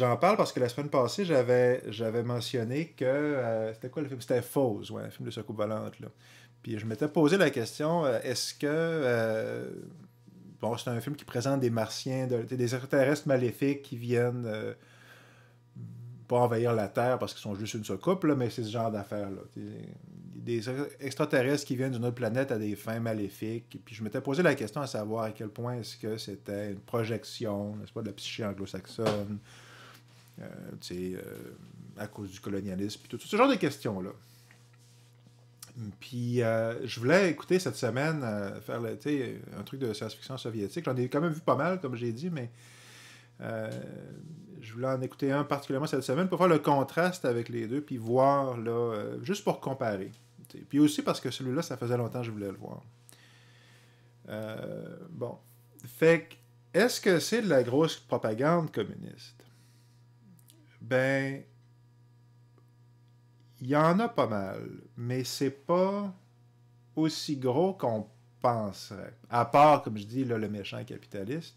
j'en parle parce que la semaine passée, j'avais mentionné que... c'était quoi le film? C'était Fauze, ouais, un film de soucoupe volante, là. Puis je m'étais posé la question, est-ce que... bon, c'est un film qui présente des martiens, des extraterrestres maléfiques qui viennent pas envahir la Terre parce qu'ils sont juste une soucoupe, là, mais c'est ce genre d'affaires-là. Des extraterrestres qui viennent d'une autre planète à des fins maléfiques. Puis je m'étais posé la question à savoir à quel point est-ce que c'était une projection, n'est-ce pas, de la psyché anglo-saxonne, à cause du colonialisme, puis tout ce genre de questions-là. Puis je voulais écouter cette semaine faire un truc de science-fiction soviétique. J'en ai quand même vu pas mal, comme j'ai dit, mais je voulais en écouter un particulièrement cette semaine pour faire le contraste avec les deux, puis voir, là, juste pour comparer. T'sais. Puis aussi parce que celui-là, ça faisait longtemps que je voulais le voir. Bon. Fait que, est-ce que c'est de la grosse propagande communiste? Ben, il y en a pas mal, mais c'est pas aussi gros qu'on penserait. À part, comme je dis, là, le méchant capitaliste.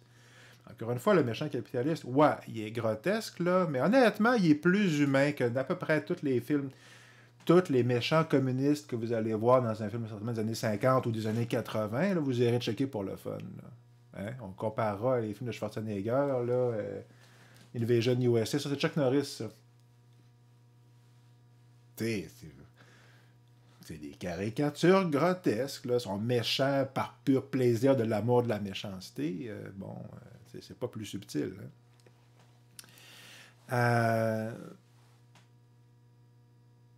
Encore une fois, le méchant capitaliste, ouais, il est grotesque, là, mais honnêtement, il est plus humain que d'à peu près tous les films, tous les méchants communistes que vous allez voir dans un film certainement des années 50 ou des années 80, là, vous irez checker pour le fun. Là. Hein? On comparera les films de Schwarzenegger, là, Invasion USA, ça c'est Chuck Norris, ça. C'est des caricatures grotesques, là, sont méchants par pur plaisir de l'amour de la méchanceté. C'est pas plus subtil. Hein.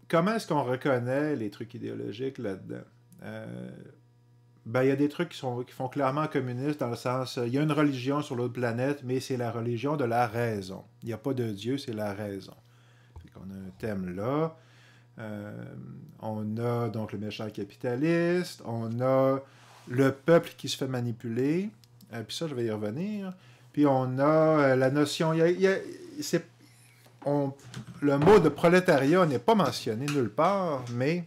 Comment est-ce qu'on reconnaît les trucs idéologiques là-dedans? Il y a des trucs qui font clairement communistes dans le sens, il y a une religion sur l'autre planète, mais c'est la religion de la raison. Il n'y a pas de Dieu, c'est la raison. On a un thème là. On a donc le méchant capitaliste, on a le peuple qui se fait manipuler, puis ça, je vais y revenir. Puis on a la notion... le mot de prolétariat n'est pas mentionné nulle part, mais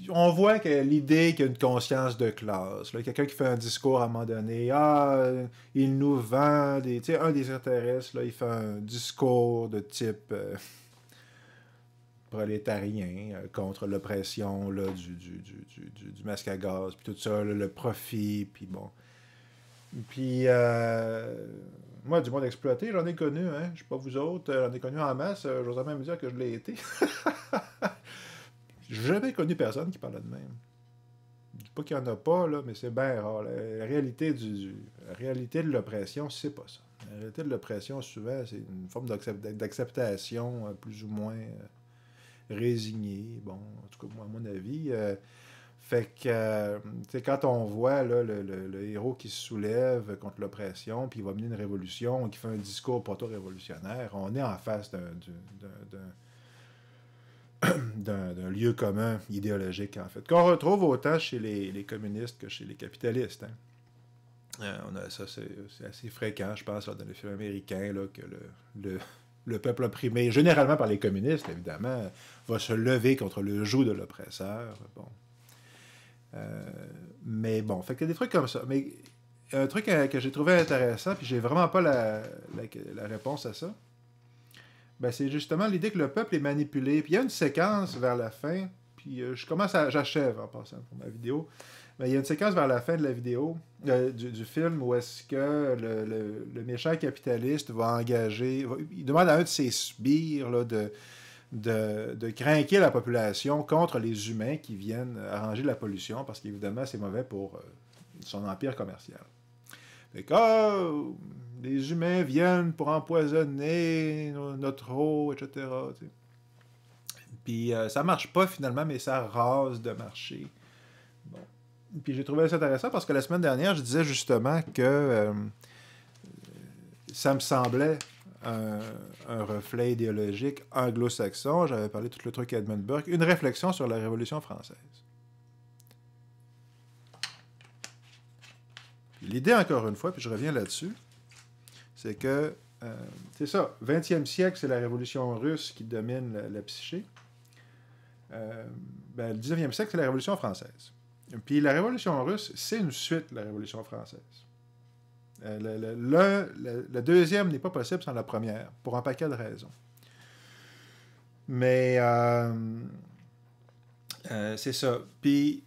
on voit que l'idée qu'il y a une conscience de classe. Là, quelqu'un qui fait un discours à un moment donné, il nous vend un des extraterrestres, là, il fait un discours de type prolétarien contre l'oppression là, du masque à gaz, puis tout ça, là, le profit, puis bon. Puis, moi, du monde exploité, j'en ai connu, hein. Je sais pas vous autres, j'en ai connu en masse, j'ose même dire que je l'ai été. J'ai jamais connu personne qui parlait de même. Je dis pas qu'il y en a pas, là, mais c'est bien rare. La réalité de l'oppression, c'est pas ça. La réalité de l'oppression, souvent, c'est une forme d'acceptation plus ou moins résignée. Bon, en tout cas, moi, à mon avis. Fait que, quand on voit là, le héros qui se soulève contre l'oppression, puis il va mener une révolution, qui fait un discours proto-révolutionnaire, on est en face d'un lieu commun idéologique, en fait, qu'on retrouve autant chez les communistes que chez les capitalistes. Hein. Ça, c'est assez fréquent, je pense, là, dans les films américains, là, que le peuple opprimé, généralement par les communistes, évidemment, va se lever contre le joug de l'oppresseur. Bon. Mais bon, fait qu'il y a des trucs comme ça. Mais un truc que j'ai trouvé intéressant, puis j'ai vraiment pas la réponse à ça, ben c'est justement l'idée que le peuple est manipulé. Puis il y a une séquence vers la fin, puis j'achève en passant pour ma vidéo, mais il y a une séquence vers la fin de la vidéo, du film, où est-ce que le méchant capitaliste va engager, il demande à un de ses sbires là, de craquer la population contre les humains qui viennent arranger la pollution, parce qu'évidemment, c'est mauvais pour son empire commercial. Fait que, les humains viennent pour empoisonner notre eau, etc. T'sais. Puis ça marche pas finalement, mais ça rase de marcher. Bon. Puis j'ai trouvé ça intéressant parce que la semaine dernière, je disais justement que ça me semblait un reflet idéologique anglo-saxon. J'avais parlé tout le truc à Edmund Burke. Une réflexion sur la Révolution française. L'idée, encore une fois, puis je reviens là-dessus, c'est que, c'est ça, 20e siècle, c'est la Révolution russe qui domine la psyché. Le 19e siècle, c'est la Révolution française. Puis la Révolution russe, c'est une suite de la Révolution française. Le deuxième n'est pas possible sans la première, pour un paquet de raisons. Mais c'est ça. Puis,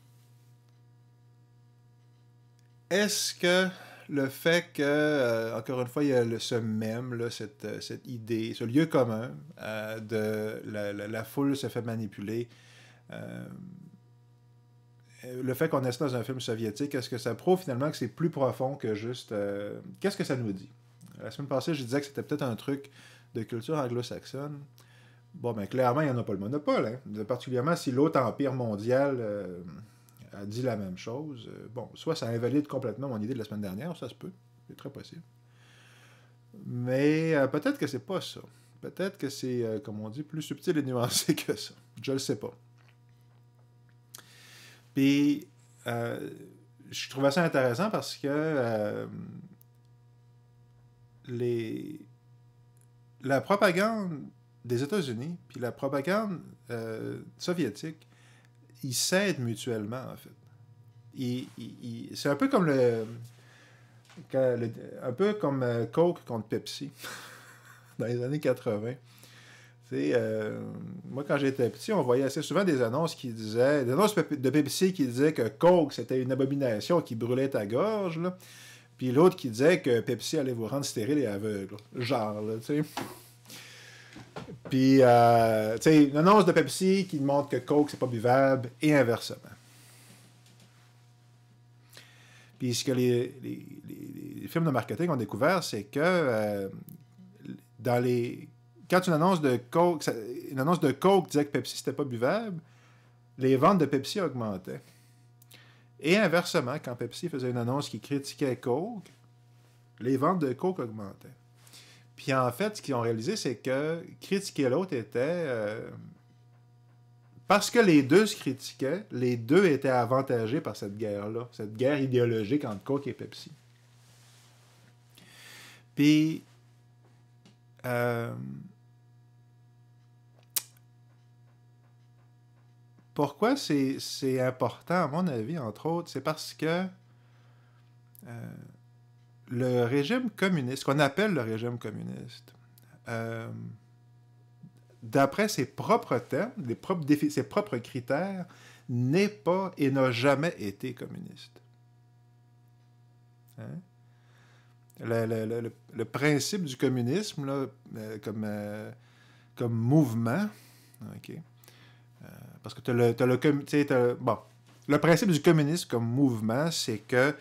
est-ce que le fait que, encore une fois, il y a ce mème, là, cette idée, ce lieu commun de la foule se fait manipuler, euh, le fait qu'on est dans un film soviétique, est-ce que ça prouve finalement que c'est plus profond que juste... qu'est-ce que ça nous dit? La semaine passée, je disais que c'était peut-être un truc de culture anglo-saxonne. Bon, ben clairement, il n'y en a pas le monopole. Hein? Particulièrement si l'autre empire mondial a dit la même chose. Bon, soit ça invalide complètement mon idée de la semaine dernière, ça se peut. C'est très possible. Mais peut-être que c'est pas ça. Peut-être que c'est, comme on dit, plus subtil et nuancé que ça. Je le sais pas. Puis, je trouvais ça intéressant parce que la propagande des États-Unis puis la propagande soviétique, ils s'aident mutuellement, en fait. C'est un peu comme un peu comme Coke contre Pepsi dans les années 80. Moi, quand j'étais petit, on voyait assez souvent des annonces qui disaient... Des annonces de Pepsi qui disaient que Coke, c'était une abomination qui brûlait ta gorge, là. Puis l'autre qui disait que Pepsi allait vous rendre stérile et aveugle. Genre, là, tu sais. Puis, tu sais, une annonce de Pepsi qui montre que Coke, c'est pas buvable, et inversement. Puis ce que les films de marketing ont découvert, c'est que dans les... Quand une annonce de Coke disait que Pepsi, c'était pas buvable, les ventes de Pepsi augmentaient. Et inversement, quand Pepsi faisait une annonce qui critiquait Coke, les ventes de Coke augmentaient. Puis en fait, ce qu'ils ont réalisé, c'est que critiquer l'autre était... parce que les deux se critiquaient, les deux étaient avantagés par cette guerre-là, cette guerre idéologique entre Coke et Pepsi. Puis... pourquoi c'est important, à mon avis, entre autres, c'est parce que le régime communiste, ce qu'on appelle le régime communiste, d'après ses propres termes, ses propres critères, n'est pas et n'a jamais été communiste. Hein? Le principe du communisme, là, comme mouvement, OK, parce que le principe du communisme comme mouvement, c'est que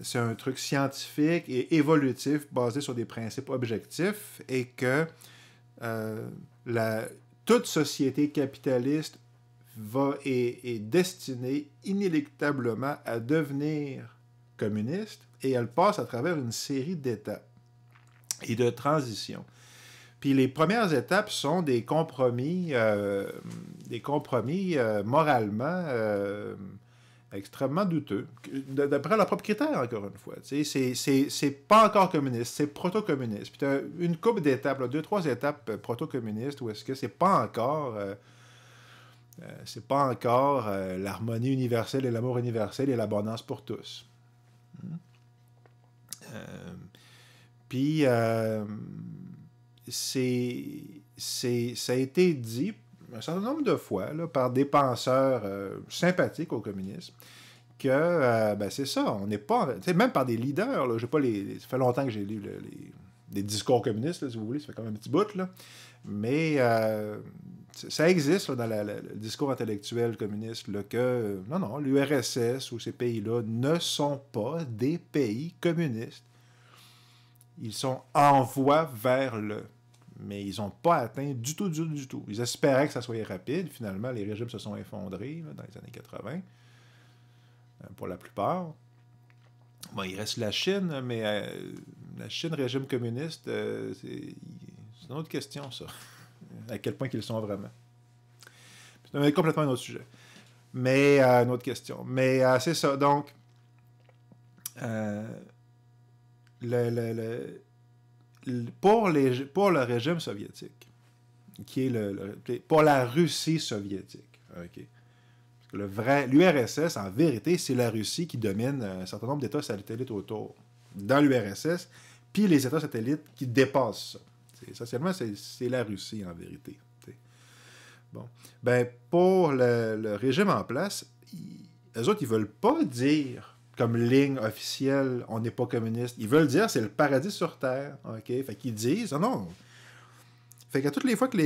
c'est un truc scientifique et évolutif basé sur des principes objectifs et que toute société capitaliste est destinée inéluctablement à devenir communiste et elle passe à travers une série d'étapes et de transitions. Puis les premières étapes sont des compromis moralement extrêmement douteux, d'après leurs propres critères, encore une fois. C'est pas encore communiste, c'est proto-communiste. Puis tu as une couple d'étapes, 2-3 étapes proto-communistes où est-ce que c'est pas encore l'harmonie universelle et l'amour universel et l'abondance pour tous. Puis ça a été dit un certain nombre de fois là, par des penseurs sympathiques au communisme que c'est ça, on n'est pas... Même par des leaders, là, ça fait longtemps que j'ai lu des discours communistes, là, si vous voulez, ça fait quand même un petit bout, là, mais ça existe là, dans le discours intellectuel communiste là, que non, l'URSS ou ces pays-là ne sont pas des pays communistes. Ils sont en voie vers le... Mais ils n'ont pas atteint du tout. Ils espéraient que ça soit rapide. Finalement, les régimes se sont effondrés là, dans les années 80, pour la plupart. Bon, il reste la Chine, mais la Chine, régime communiste, c'est une autre question, ça. À quel point qu'ils sont vraiment. C'est complètement un autre sujet. Mais, une autre question. Mais c'est ça. Donc, pour le régime soviétique, qui est pour la Russie soviétique, okay. Parce que l'URSS, en vérité, c'est la Russie qui domine un certain nombre d'États satellites autour. dans l'URSS, puis les États satellites qui dépassent ça. Essentiellement, c'est la Russie, en vérité. T'sais. Bon. Ben, pour le régime en place, eux autres, ils veulent pas dire comme ligne officielle, on n'est pas communiste. Ils veulent dire c'est le paradis sur Terre. OK? Fait qu'ils disent, non. Fait qu'à toutes les fois que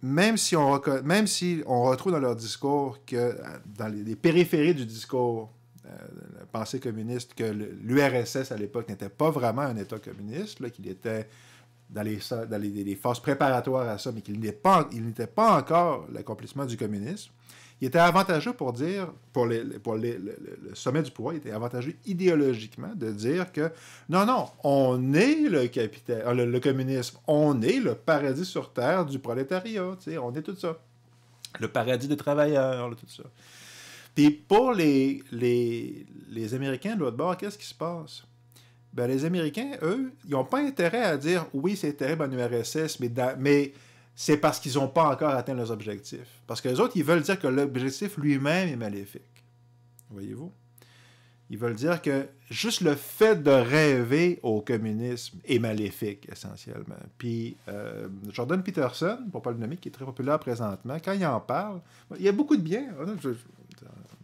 même si on retrouve dans leur discours que, dans les périphéries du discours, la pensée communiste, que l'URSS à l'époque n'était pas vraiment un État communiste, là, qu'il était dans les phases préparatoires à ça, mais qu'il n'était pas encore l'accomplissement du communisme, il était avantageux pour dire, le sommet du pouvoir, il était avantageux idéologiquement de dire que non, on est le communisme, on est le paradis sur terre du prolétariat, on est tout ça. Le paradis des travailleurs, là, tout ça. Puis pour les Américains de l'autre bord, qu'est-ce qui se passe? Ben, les Américains, eux, ils n'ont pas intérêt à dire oui, c'est terrible en URSS, mais c'est parce qu'ils n'ont pas encore atteint leurs objectifs. Parce que les autres, ils veulent dire que l'objectif lui-même est maléfique. Voyez-vous? Ils veulent dire que juste le fait de rêver au communisme est maléfique, essentiellement. Puis Jordan Peterson, pour ne pas le nommer, qui est très populaire présentement, quand il en parle, il y a beaucoup de bien.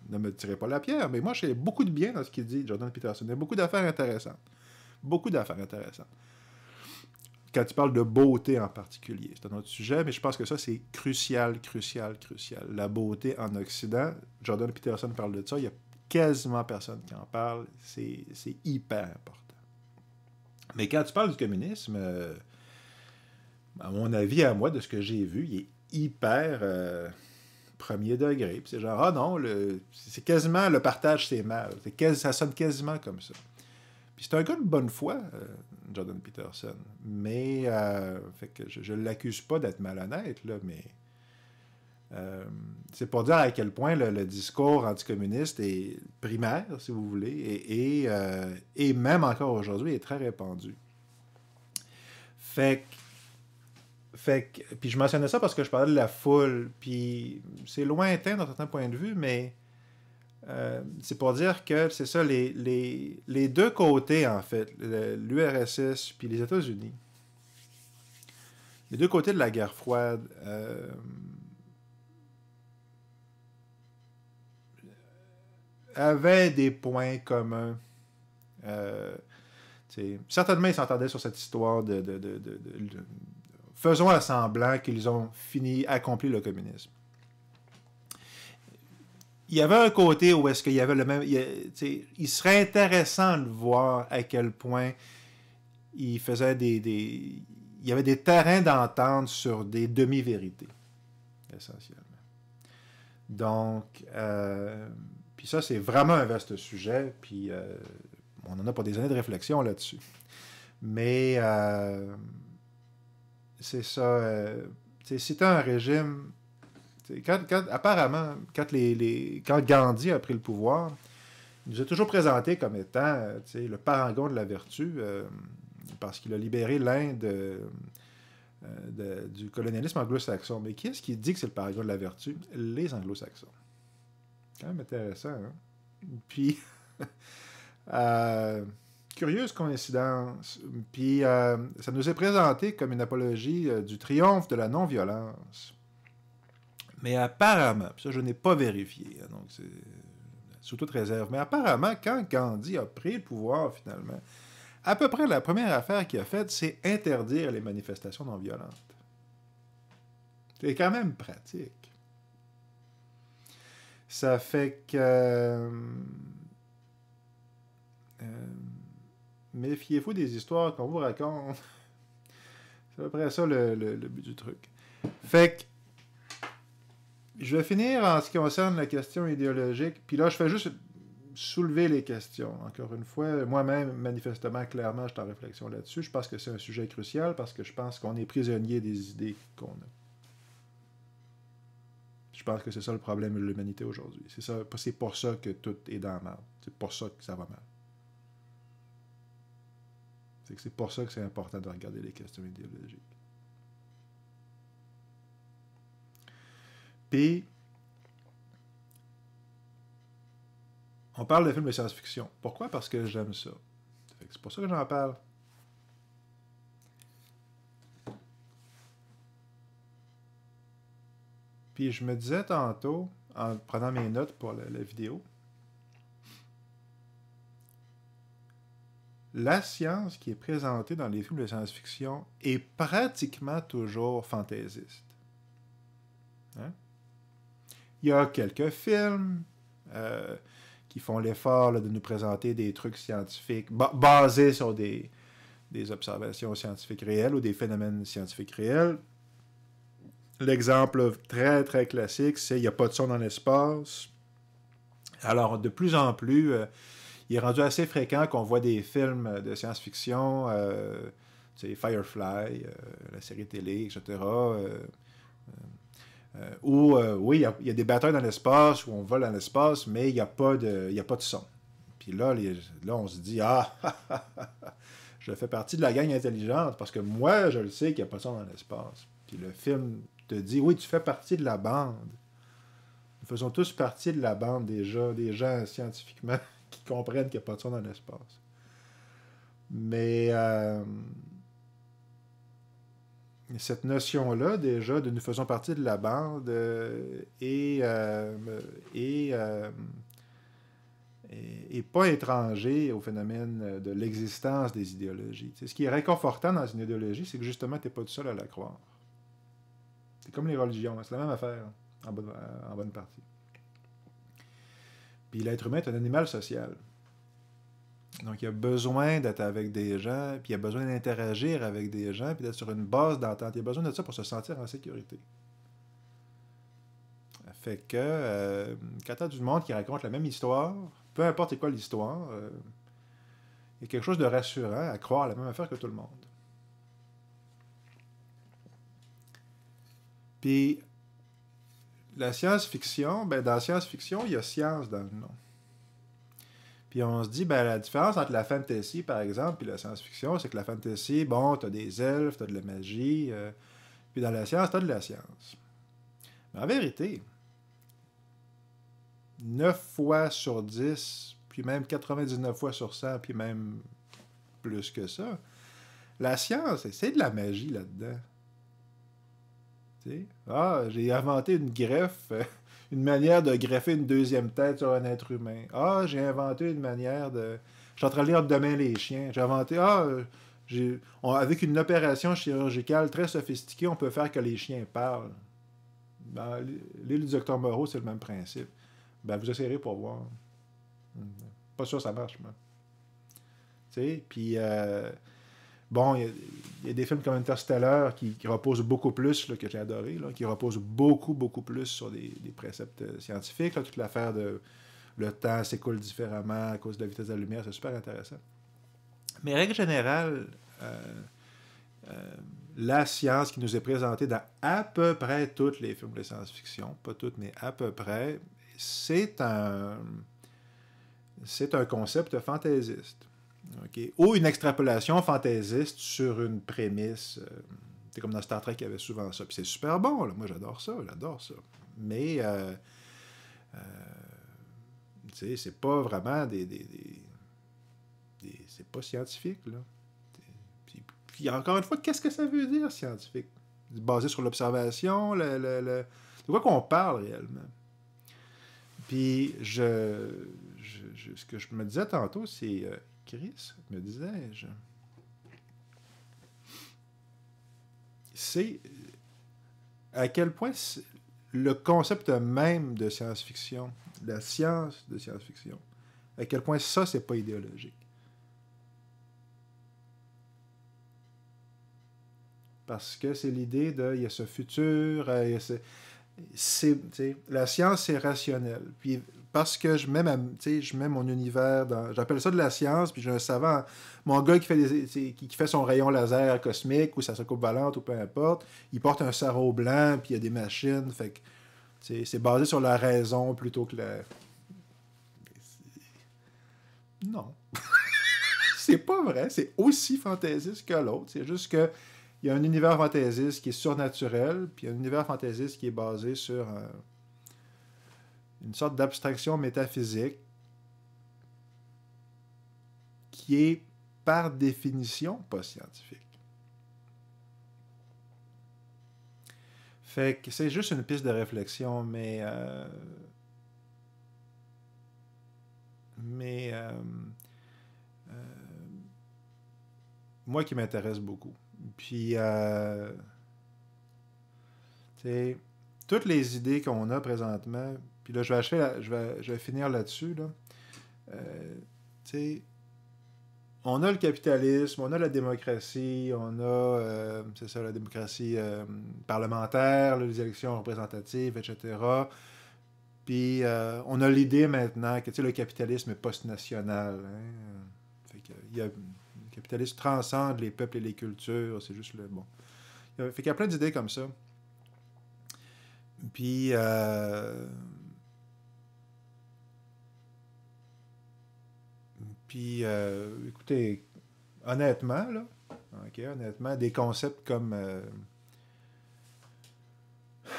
Ne me tirez pas la pierre, mais moi, j'ai beaucoup de bien dans ce qu'il dit, Jordan Peterson. Il y a beaucoup d'affaires intéressantes. Beaucoup d'affaires intéressantes. Quand il parle de beauté en particulier, c'est un autre sujet, mais je pense que ça, c'est crucial. La beauté en Occident, Jordan Peterson parle de ça, il y a quasiment personne qui en parle, c'est hyper important. Mais quand tu parles du communisme, à mon avis, à moi, de ce que j'ai vu, il est hyper premier degré. Puis c'est genre, ah non, c'est quasiment le partage, c'est mal. Ça sonne quasiment comme ça. Puis c'est un gars de bonne foi, Jordan Peterson. Mais, fait que je ne l'accuse pas d'être malhonnête, là, mais c'est pour dire à quel point le discours anticommuniste est primaire, si vous voulez, et même encore aujourd'hui, est très répandu. Puis je mentionnais ça parce que je parlais de la foule, puis c'est lointain d'un certain point de vue, mais c'est pour dire que c'est ça, les deux côtés, en fait, l'URSS puis les États-Unis, les deux côtés de la guerre froide, avaient des points communs. Certainement, ils s'entendaient sur cette histoire de faisons à semblant qu'ils ont accompli le communisme. Il y avait un côté où est-ce qu'il y avait le même... Il serait intéressant de voir à quel point il faisait il y avait des terrains d'entente sur des demi-vérités, essentiellement. Donc, puis ça, c'est vraiment un vaste sujet, puis on en a pour des années de réflexion là-dessus. Mais c'est ça. C'était un régime... apparemment, quand Gandhi a pris le pouvoir, il nous a toujours présenté comme étant le parangon de la vertu, parce qu'il a libéré l'Inde du colonialisme anglo-saxon. Mais qui est-ce qui dit que c'est le parangon de la vertu? Les anglo-saxons. Quand même intéressant, hein? Puis, curieuse coïncidence. Puis, ça nous est présenté comme une apologie du triomphe de la non-violence. Mais apparemment, ça je n'ai pas vérifié, hein, donc c'est sous toute réserve, mais apparemment, quand Gandhi a pris le pouvoir finalement, à peu près la première affaire qu'il a faite, c'est interdire les manifestations non violentes. C'est quand même pratique. Ça fait que... méfiez-vous des histoires qu'on vous raconte. C'est à peu près ça le but du truc. Fait que je vais finir en ce qui concerne la question idéologique. Puis là, je fais juste soulever les questions. Encore une fois, moi-même, manifestement, clairement, je suis en réflexion là-dessus. Je pense que c'est un sujet crucial parce que je pense qu'on est prisonnier des idées qu'on a. Je pense que c'est ça le problème de l'humanité aujourd'hui. C'est pour ça que tout est dans la merde. C'est pour ça que ça va mal. C'est pour ça que c'est important de regarder les questions idéologiques. Puis, On parle de films de science-fiction. Pourquoi? Parce que j'aime ça. C'est pour ça que j'en parle. Puis je me disais tantôt, en prenant mes notes pour la vidéo, la science qui est présentée dans les films de science-fiction est pratiquement toujours fantaisiste. Hein? Il y a quelques films qui font l'effort de nous présenter des trucs scientifiques basés sur des observations scientifiques réelles ou des phénomènes scientifiques réels. L'exemple très, très classique, c'est « il n'y a pas de son dans l'espace ». Alors, de plus en plus, il est rendu assez fréquent qu'on voit des films de science-fiction, Firefly, la série télé, etc., où, oui, il y a des batailles dans l'espace, où on vole dans l'espace, mais il n'y a pas de son. Puis là, on se dit « Ah, je fais partie de la gang intelligente, parce que moi, je le sais qu'il n'y a pas de son dans l'espace. » Puis le film te dit « Oui, tu fais partie de la bande. Nous faisons tous partie de la bande déjà, des gens scientifiquement qui comprennent qu'il n'y a pas de son dans l'espace. » Mais cette notion-là, déjà, de nous faisons partie de la bande est pas étranger au phénomène de l'existence des idéologies. T'sais, ce qui est réconfortant dans une idéologie, c'est que justement, tu n'es pas tout seul à la croire. C'est comme les religions, c'est la même affaire, en bonne partie. Puis l'être humain est un animal social. Donc, il a besoin d'être avec des gens, puis il a besoin d'interagir avec des gens, puis d'être sur une base d'entente. Il a besoin de ça pour se sentir en sécurité. Ça fait que, quand tu as du monde qui raconte la même histoire, peu importe c'est quoi l'histoire, il y a quelque chose de rassurant à croire la même affaire que tout le monde. Puis, la science-fiction, ben dans la science-fiction, il y a science dans le nom. Puis on se dit, ben la différence entre la fantasy, par exemple, et la science-fiction, c'est que la fantasy, bon, t'as des elfes, t'as de la magie, puis dans la science, t'as de la science. Mais en vérité, 9 fois sur 10, puis même 99 fois sur 100, puis même plus que ça, la science, c'est de la magie là-dedans. T'sais? Ah, j'ai inventé une greffe, une manière de greffer une deuxième tête sur un être humain. Ah, j'ai inventé une manière de... Je suis en train de lire Demain les chiens. J'ai inventé... avec une opération chirurgicale très sophistiquée, on peut faire que les chiens parlent. Dans l'île du Docteur Moreau, c'est le même principe. Ben, vous essayerez pour voir. Pas sûr que ça marche, moi. Tu sais, puis... bon, il y a des films comme Interstellar qui reposent beaucoup plus, là, que j'ai adoré, là, qui reposent beaucoup, beaucoup plus sur des préceptes scientifiques. Là, toute l'affaire de le temps s'écoule différemment à cause de la vitesse de la lumière, c'est super intéressant. Mais règle générale, la science qui nous est présentée dans à peu près tous les films de science-fiction, pas toutes, mais à peu près, c'est un concept fantaisiste. Okay. Ou une extrapolation fantaisiste sur une prémisse. C'est comme dans Star Trek, il y avait souvent ça. Puis c'est super bon, là. Moi j'adore ça. Mais c'est pas vraiment c'est pas scientifique, là. Puis encore une fois, qu'est-ce que ça veut dire, scientifique? Basé sur l'observation, de quoi qu'on parle réellement? Puis ce que je me disais tantôt, c'est... Chris, me disais-je, c'est à quel point le concept même de science-fiction, la science de science-fiction, à quel point ça, c'est pas idéologique. Parce que c'est l'idée de, il y a ce futur, la science, c'est rationnel. Puis parce que je mets mon univers dans... J'appelle ça de la science, puis j'ai un savant... Mon gars qui fait son rayon laser cosmique, ou sa soucoupe volante, ou peu importe, il porte un sarrau blanc, puis il y a des machines, fait que c'est basé sur la raison plutôt que la... Non. C'est pas vrai, c'est aussi fantaisiste que l'autre, c'est juste que il y a un univers fantaisiste qui est surnaturel, puis un univers fantaisiste qui est basé sur une sorte d'abstraction métaphysique qui est par définition pas scientifique. Fait que c'est juste une piste de réflexion, moi qui m'intéresse beaucoup. Puis, tu sais, toutes les idées qu'on a présentement, puis là, je vais finir là-dessus, là. Tu sais, on a le capitalisme, on a la démocratie, on a, c'est ça, la démocratie parlementaire, les élections représentatives, etc. Puis on a l'idée maintenant que, tu sais, le capitalisme est post-national. Hein? Fait que, le capitalisme transcende les peuples et les cultures, c'est juste le bon. Fait qu'il y a plein d'idées comme ça. Puis, écoutez, honnêtement, là, honnêtement, des concepts comme, tu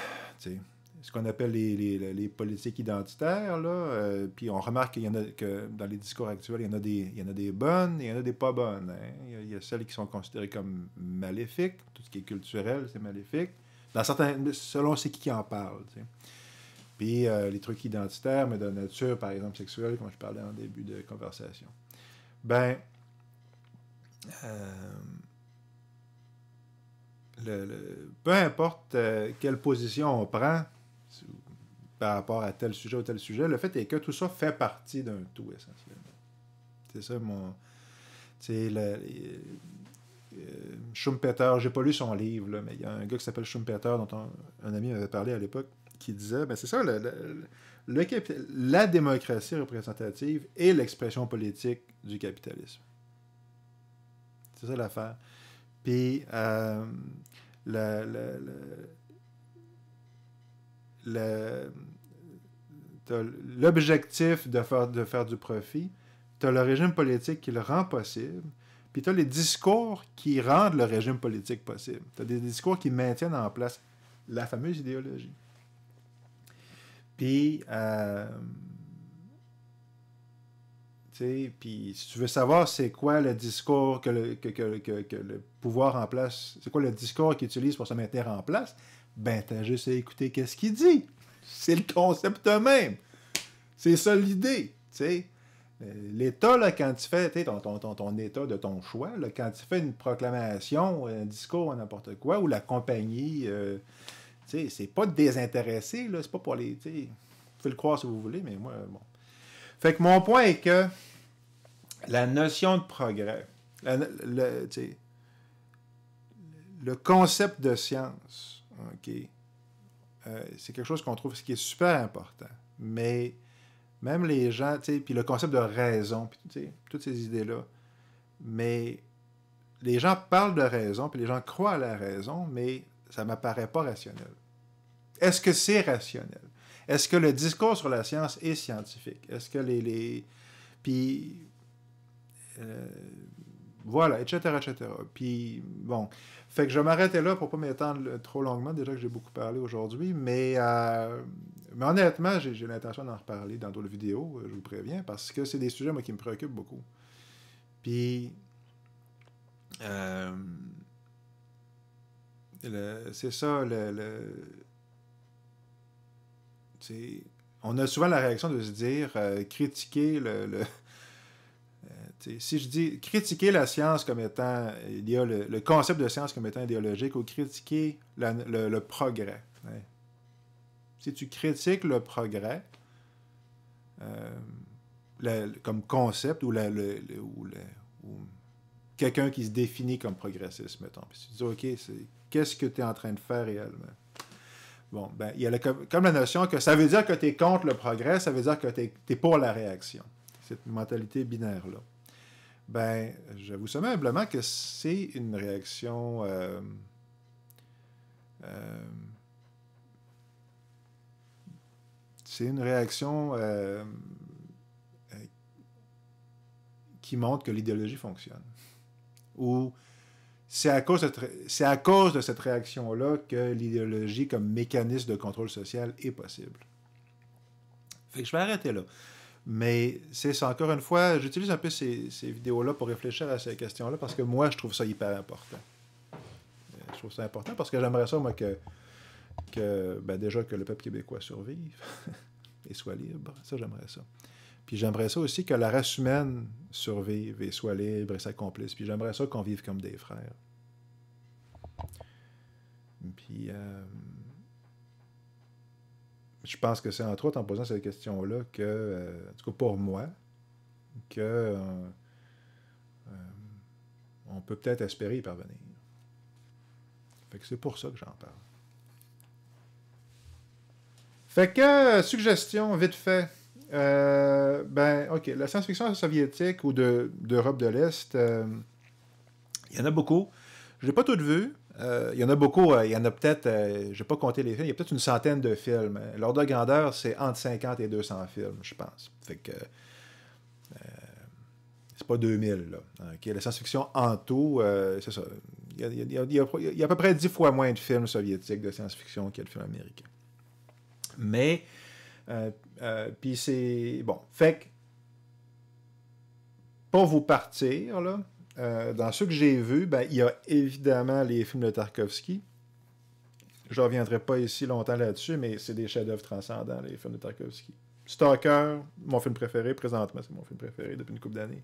sais, ce qu'on appelle les politiques identitaires, là, puis on remarque qu'il y en a, que dans les discours actuels, il y en a des bonnes et il y en a des pas bonnes. Hein. Il y a celles qui sont considérées comme maléfiques, tout ce qui est culturel, c'est maléfique. Dans certains, selon c'est qui en parle, tu sais. Puis les trucs identitaires, mais de nature, par exemple, sexuelle, comme je parlais en début de conversation. Ben, peu importe quelle position on prend par rapport à tel sujet ou tel sujet, le fait est que tout ça fait partie d'un tout, essentiellement. C'est ça, mon... Tu sais, Schumpeter, j'ai pas lu son livre, là, mais il y a un gars qui s'appelle Schumpeter, dont un ami m'avait parlé à l'époque, qui disait, ben c'est ça, la démocratie représentative est l'expression politique du capitalisme. C'est ça l'affaire. Puis, l'objectif de faire du profit, tu as le régime politique qui le rend possible, puis tu as les discours qui rendent le régime politique possible. Tu as des discours qui maintiennent en place la fameuse idéologie. Puis, puis si tu veux savoir c'est quoi le discours que le pouvoir en place, c'est quoi le discours qu'il utilise pour se maintenir en place, ben t'as juste à écouter qu'est-ce qu'il dit. C'est le concept même. C'est ça l'idée. T'sais. L'État, là, quand tu fais ton État de ton choix, là, quand tu fais une proclamation, un discours, n'importe quoi, ou la compagnie, c'est pas désintéressé, là, c'est pas pour les... Vous pouvez le croire si vous voulez, mais moi, bon. Fait que mon point est que la notion de progrès, le concept de science, OK, c'est quelque chose qu'on trouve qui est super important. Mais même les gens, puis le concept de raison, puis toutes ces idées-là, mais les gens parlent de raison, puis les gens croient à la raison, mais ça ne m'apparaît pas rationnel. Est-ce que c'est rationnel? Est-ce que le discours sur la science est scientifique? Est-ce que puis... voilà, etc., etc. Puis, bon. Fait que je vais m'arrêter là pour ne pas m'étendre trop longuement. Déjà que j'ai beaucoup parlé aujourd'hui. Mais honnêtement, j'ai l'intention d'en reparler dans d'autres vidéos, je vous préviens, parce que c'est des sujets, moi, qui me préoccupent beaucoup. Puis, c'est ça, on a souvent la réaction de se dire critiquer si je dis critiquer la science comme étant, il y a le concept de science comme étant idéologique, ou critiquer le progrès. Hein. Si tu critiques le progrès comme concept, ou quelqu'un qui se définit comme progressiste, mettons, puis tu dis, OK, qu'est-ce que tu es en train de faire réellement? Bon, ben, il y a comme la notion que ça veut dire que tu es contre le progrès, ça veut dire que tu es pour la réaction. Cette mentalité binaire-là. Ben, j'avoue ça humblement que c'est une réaction qui montre que l'idéologie fonctionne. Ou c'est à cause de cette réaction-là que l'idéologie comme mécanisme de contrôle social est possible. Fait que je vais arrêter là. Mais c'est ça, encore une fois, j'utilise un peu ces vidéos-là pour réfléchir à ces questions-là parce que moi, je trouve ça hyper important. Je trouve ça important parce que j'aimerais ça, moi, ben déjà que le peuple québécois survive et soit libre. Ça, j'aimerais ça. Puis j'aimerais ça aussi que la race humaine survive et soit libre et s'accomplisse. Puis j'aimerais ça qu'on vive comme des frères. Puis je pense que c'est entre autres en posant cette question-là que, en tout cas pour moi, que on peut peut-être espérer y parvenir. Fait que c'est pour ça que j'en parle. Fait que, suggestion, vite fait. Ben, ok, la science-fiction soviétique ou d'Europe de l'Est, il y en a beaucoup. Je l'ai pas toutes vues. Il y en a beaucoup. Il y en a peut-être, je n'ai pas compté les films, il y a peut-être une centaine de films. L'ordre de grandeur, c'est entre 50 et 200 films, je pense. Fait que c'est pas 2000, là. Okay, la science-fiction en tout, c'est ça. Il y a à peu près 10 fois moins de films soviétiques de science-fiction qu'il y a de films américains. Mais, puis c'est... Bon, fait que, pour vous partir, là, dans ceux que j'ai vus, ben, il y a évidemment les films de Tarkovsky. Je ne reviendrai pas ici longtemps là-dessus, mais c'est des chefs-d'œuvre transcendants, les films de Tarkovsky. Stalker, mon film préféré, présentement, c'est mon film préféré depuis une couple d'années.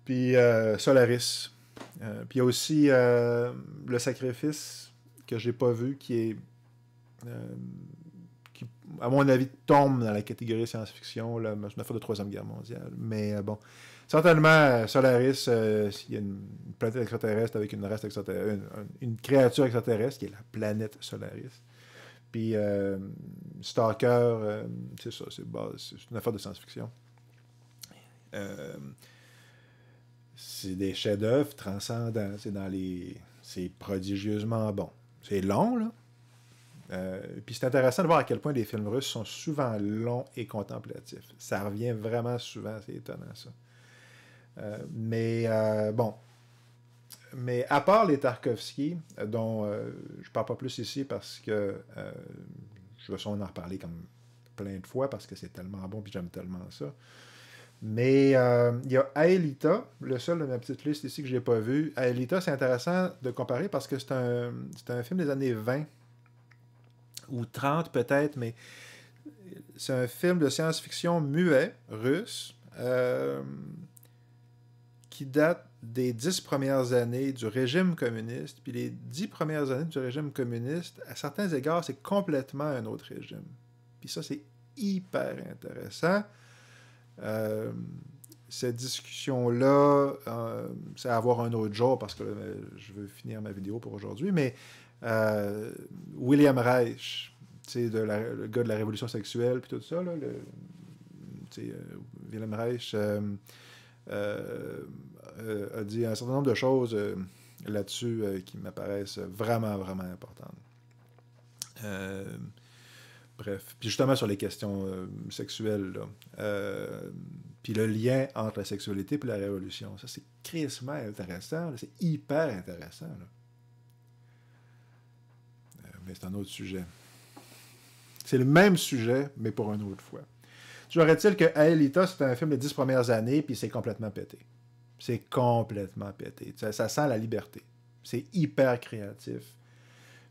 Puis Solaris. Puis il y a aussi Le Sacrifice, que j'ai pas vu, qui, à mon avis, tombe dans la catégorie science-fiction. Là, c'est une affaire de Troisième Guerre mondiale. Mais bon, certainement, Solaris, il y a une planète extraterrestre avec une race extraterrestre, une créature extraterrestre qui est la planète Solaris. Puis Stalker, c'est ça, c'est une affaire de science-fiction. C'est des chefs-d'œuvre transcendants. C'est prodigieusement bon. C'est long, là. Puis c'est intéressant de voir à quel point les films russes sont souvent longs et contemplatifs. Ça revient vraiment souvent, c'est étonnant, ça. Mais bon. Mais à part les Tarkovsky, dont je ne parle pas plus ici parce que je vais en reparler comme plein de fois parce que c'est tellement bon et j'aime tellement ça. Mais il y a Aelita, le seul de ma petite liste ici que je n'ai pas vu. Aelita, c'est intéressant de comparer parce que c'est un film des années 20 ou 30 peut-être, mais c'est un film de science-fiction muet, russe, qui date des 10 premières années du régime communiste. Puis les 10 premières années du régime communiste, à certains égards, c'est complètement un autre régime. Puis ça, c'est hyper intéressant. Cette discussion-là, c'est à avoir un autre jour parce que je veux finir ma vidéo pour aujourd'hui, mais William Reich, le gars de la révolution sexuelle, puis tout ça, là, William Reich a dit un certain nombre de choses là-dessus qui m'apparaissent vraiment, vraiment importantes. Bref, puis justement sur les questions sexuelles, puis le lien entre la sexualité et la révolution, ça c'est crissement intéressant, là, c'est hyper intéressant. Là. Mais c'est un autre sujet. C'est le même sujet, mais pour une autre fois. Toujours est-il que Aelita, c'est un film des 10 premières années, puis c'est complètement pété. C'est complètement pété. Ça sent la liberté. C'est hyper créatif.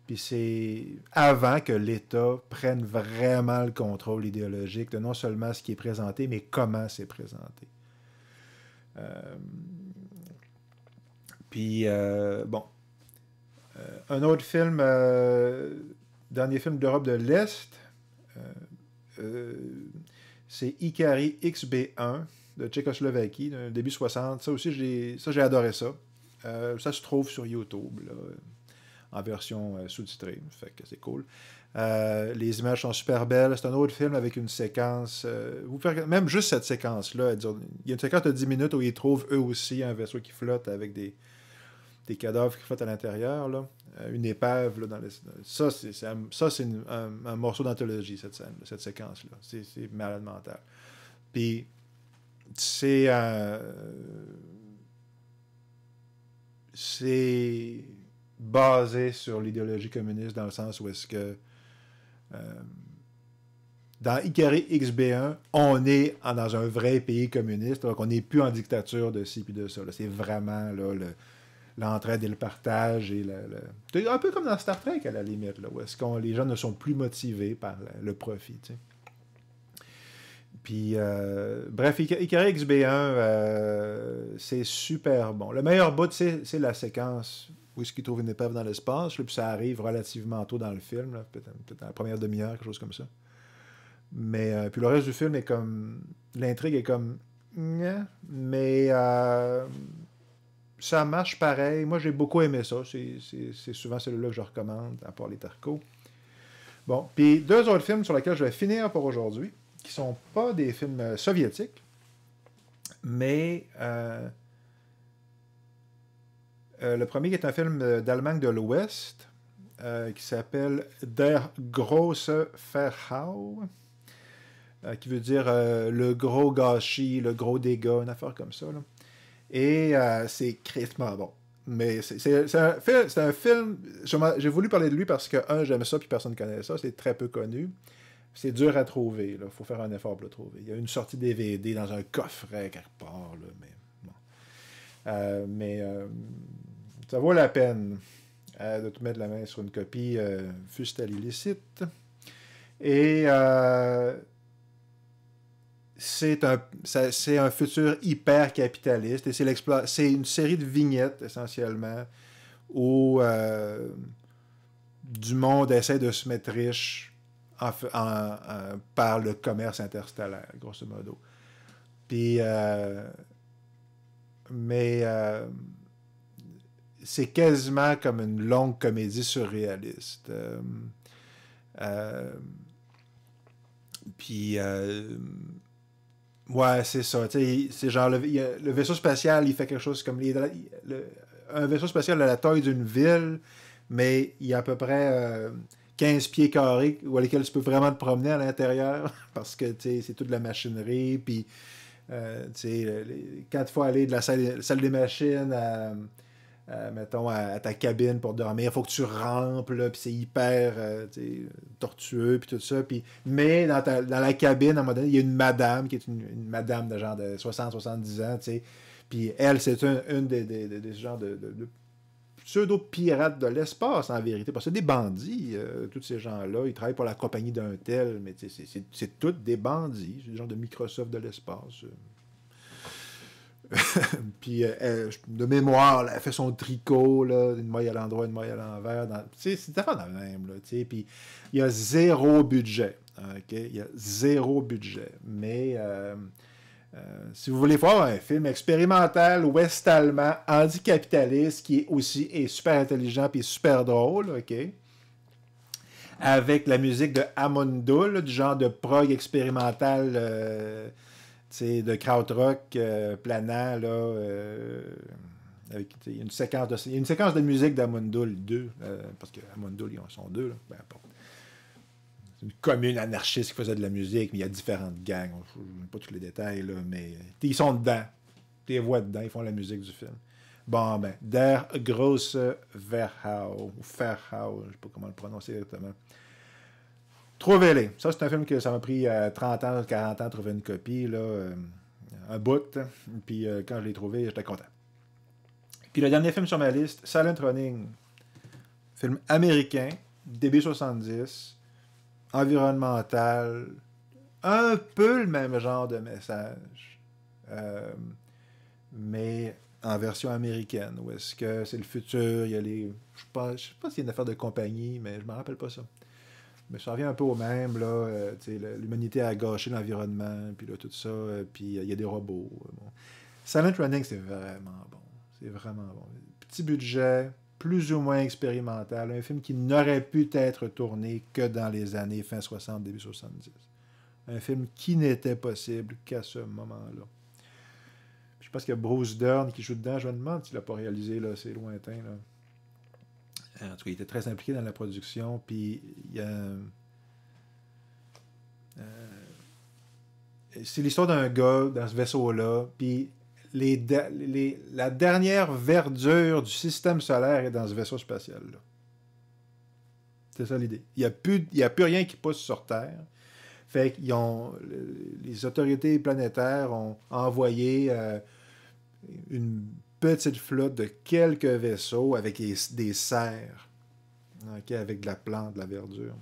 Puis c'est avant que l'État prenne vraiment le contrôle idéologique de non seulement ce qui est présenté, mais comment c'est présenté. Puis, bon. Un autre film, dernier film d'Europe de l'Est, c'est Ikari XB1 de Tchécoslovaquie, début 60. Ça aussi, j'ai adoré ça. Ça se trouve sur YouTube, là, en version sous-titrée. Fait que c'est cool. Les images sont super belles. C'est un autre film avec une séquence. Même juste cette séquence-là, il y a une séquence de 10 minutes où ils trouvent eux aussi un vaisseau qui flotte avec des cadavres qui flottent à l'intérieur. Là. Une épave. Là, ça, c'est un morceau d'anthologie, cette scène, cette séquence-là. C'est malade mental. Puis, c'est basé sur l'idéologie communiste dans le sens où est-ce que Dans Ikari XB1, on est dans un vrai pays communiste, donc on n'est plus en dictature de ci puis de ça. C'est vraiment là, l'entraide et le partage. C'est un peu comme dans Star Trek, à la limite, là, où est-ce que les gens ne sont plus motivés par le profit. Tu sais. Puis, bref, Ikari XB1, c'est super bon. Le meilleur bout, c'est la séquence où est-ce qu'il trouve une épave dans l'espace, puis ça arrive relativement tôt dans le film, peut-être dans la première demi-heure, quelque chose comme ça. Mais puis le reste du film est comme... L'intrigue est comme... Mais ça marche pareil. Moi, j'ai beaucoup aimé ça. C'est souvent celui-là que je recommande, à part les Tarcos. Bon, puis deux autres films sur lesquels je vais finir pour aujourd'hui, qui sont pas des films soviétiques, mais le premier qui est un film d'Allemagne de l'Ouest, qui s'appelle Der große Verhau, qui veut dire le gros gâchis, le gros dégât, une affaire comme ça. Là. Et c'est crissement bon. Mais c'est un film... J'ai voulu parler de lui parce que, j'aime ça, puis personne ne connaît ça. C'est très peu connu. C'est dur à trouver. Il faut faire un effort pour le trouver. Il y a une sortie DVD dans un coffret quelque part. Là, mais ça vaut la peine de te mettre la main sur une copie, fût-elle illicite. Et... c'est un futur hyper capitaliste et c'est une série de vignettes essentiellement où du monde essaie de se mettre riche par le commerce interstellaire, grosso modo. Puis, mais c'est quasiment comme une longue comédie surréaliste. Puis ouais, c'est ça. C'est genre le vaisseau spatial, il fait quelque chose comme un vaisseau spatial à la taille d'une ville, mais il y a à peu près 15 pieds carrés où lesquels tu peux vraiment te promener à l'intérieur parce que c'est toute la machinerie. Puis quand il faut aller de la salle des machines mettons, à ta cabine pour dormir. Il faut que tu rampes, puis c'est hyper tortueux, puis tout ça. Mais dans la cabine, à un moment donné, il y a une madame, qui est une madame de genre de 60-70 ans, puis elle, c'est une des genres de pseudo-pirates de l'espace, en vérité. Parce que c'est des bandits, tous ces gens-là. Ils travaillent pour la compagnie d'un tel, mais c'est tous des bandits. C'est des gens de Microsoft de l'espace. Puis de mémoire, là, elle fait son tricot, là, une maille à l'endroit, une maille à l'envers. C'est pas dans le même. Puis il y a zéro budget. Okay? Il y a zéro budget. Mais si vous voulez voir un film expérimental, ouest-allemand, anticapitaliste, qui est super intelligent et super drôle, OK? Avec la musique de Amundul, du genre de prog expérimental... de krautrock planant, là, avec il y a une séquence de musique d'Amundul 2, parce qu'Amundul, ils sont deux, là, ben, bon. C'est une commune anarchiste qui faisait de la musique, mais il y a différentes gangs, je ne sais pas tous les détails, là, mais ils sont dedans, tu les vois dedans, ils font la musique du film. Bon, ben, Der große Verhau, ou Verhau, je ne sais pas comment le prononcer exactement. Trouvez-les. Ça, c'est un film que ça m'a pris 30 ans, 40 ans à trouver une copie, là, un bout. Puis quand je l'ai trouvé, j'étais content. Puis le dernier film sur ma liste, Silent Running. Film américain, début 70, environnemental, un peu le même genre de message, mais en version américaine. Où est-ce que c'est le futur, il y a les... Je sais pas s'il y a une affaire de compagnie, mais je me rappelle pas ça. Mais ça revient un peu au même, là, l'humanité a gâché l'environnement, puis là, tout ça, puis il y a des robots. Bon. Silent Running, c'est vraiment bon. C'est vraiment bon. Petit budget, plus ou moins expérimental, un film qui n'aurait pu être tourné que dans les années fin 60, début 70. Un film qui n'était possible qu'à ce moment-là. Puis je pense qu'il y a Bruce Dern qui joue dedans, je me demande s'il n'a pas réalisé, là, c'est lointain, là. En tout cas, il était très impliqué dans la production, puis il y a... c'est l'histoire d'un gars dans ce vaisseau-là, puis la dernière verdure du système solaire est dans ce vaisseau spatial-là. C'est ça l'idée. Il n'y a plus rien qui pousse sur Terre. Fait qu'ils ont... Les autorités planétaires ont envoyé une petite flotte de quelques vaisseaux avec des serres, okay, avec de la plante, de la verdure.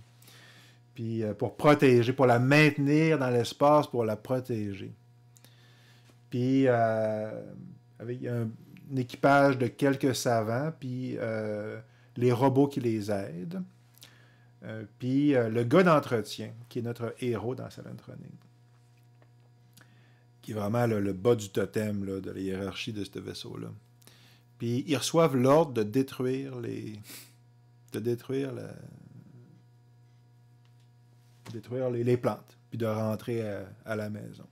Puis pour protéger, pour la maintenir dans l'espace, pour la protéger. Puis avec un équipage de quelques savants, puis les robots qui les aident. Puis le gars d'entretien, qui est notre héros dans Silent Running, qui est vraiment le bas du totem là, de la hiérarchie de ce vaisseau-là. Puis ils reçoivent l'ordre de détruire les plantes, puis de rentrer à la maison.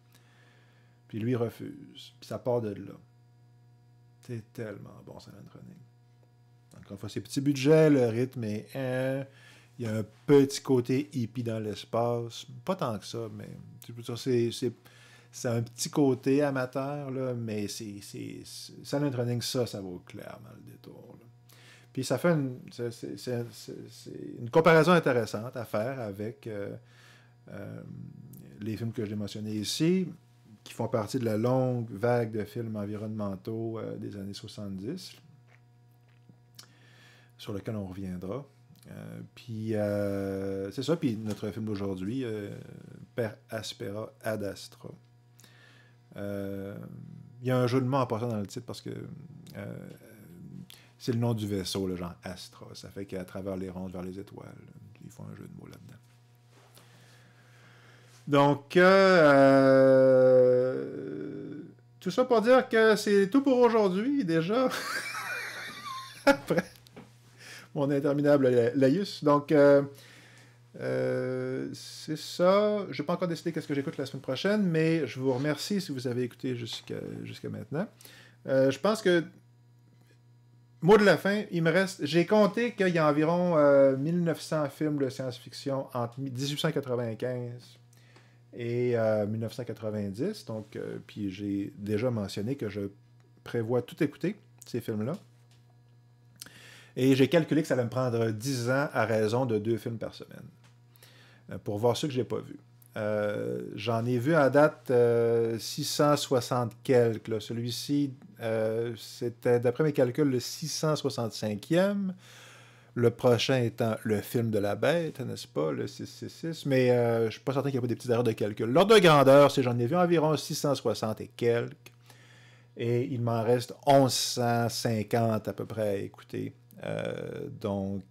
Puis lui refuse, puis ça part de là. C'est tellement bon, Silent Running. Encore une fois, c'est petit budget, le rythme est... il y a un petit côté hippie dans l'espace. Pas tant que ça, mais c'est un petit côté amateur, là, mais Silent Running, ça vaut clairement le détour. Là. Puis ça fait une comparaison intéressante à faire avec les films que j'ai mentionnés ici, qui font partie de la longue vague de films environnementaux des années 70, sur lequel on reviendra. Puis c'est ça, puis notre film d'aujourd'hui, Per Aspera ad Astra. Il y a un jeu de mots en passant dans le titre parce que c'est le nom du vaisseau, le genre Astra. Ça fait qu'à travers les rondes vers les étoiles, ils font un jeu de mots là-dedans. Donc, tout ça pour dire que c'est tout pour aujourd'hui, déjà. Après mon interminable laïus. Donc, c'est ça. Je n'ai pas encore décidé qu'est-ce que j'écoute la semaine prochaine, mais je vous remercie si vous avez écouté jusqu'à maintenant. Je pense que, mot de la fin, il me reste... J'ai compté qu'il y a environ 1900 films de science-fiction entre 1895 et 1990. Donc, puis j'ai déjà mentionné que je prévois tout écouter, ces films-là. Et j'ai calculé que ça allait me prendre 10 ans à raison de 2 films par semaine pour voir ceux que je n'ai pas vus. J'en ai vu à date 660 quelques. Là. Celui-ci, c'était, d'après mes calculs, le 665e. Le prochain étant le film de la bête, n'est-ce pas, le 666. Mais je ne suis pas certain qu'il n'y a pas des petites erreurs de calcul. L'ordre de grandeur, c'est j'en ai vu environ 660 et quelques. Et il m'en reste 1150 à peu près à écouter. Donc,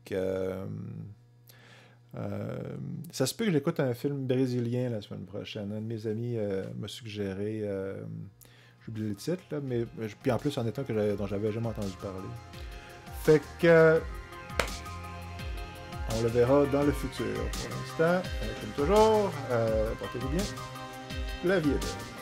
ça se peut que j'écoute un film brésilien la semaine prochaine. Un de mes amis m'a suggéré, j'oublie le titre, là, mais puis en plus, en étant dont j'avais jamais entendu parler. Fait que, on le verra dans le futur. Pour l'instant, comme toujours, portez-vous bien. La vie est belle.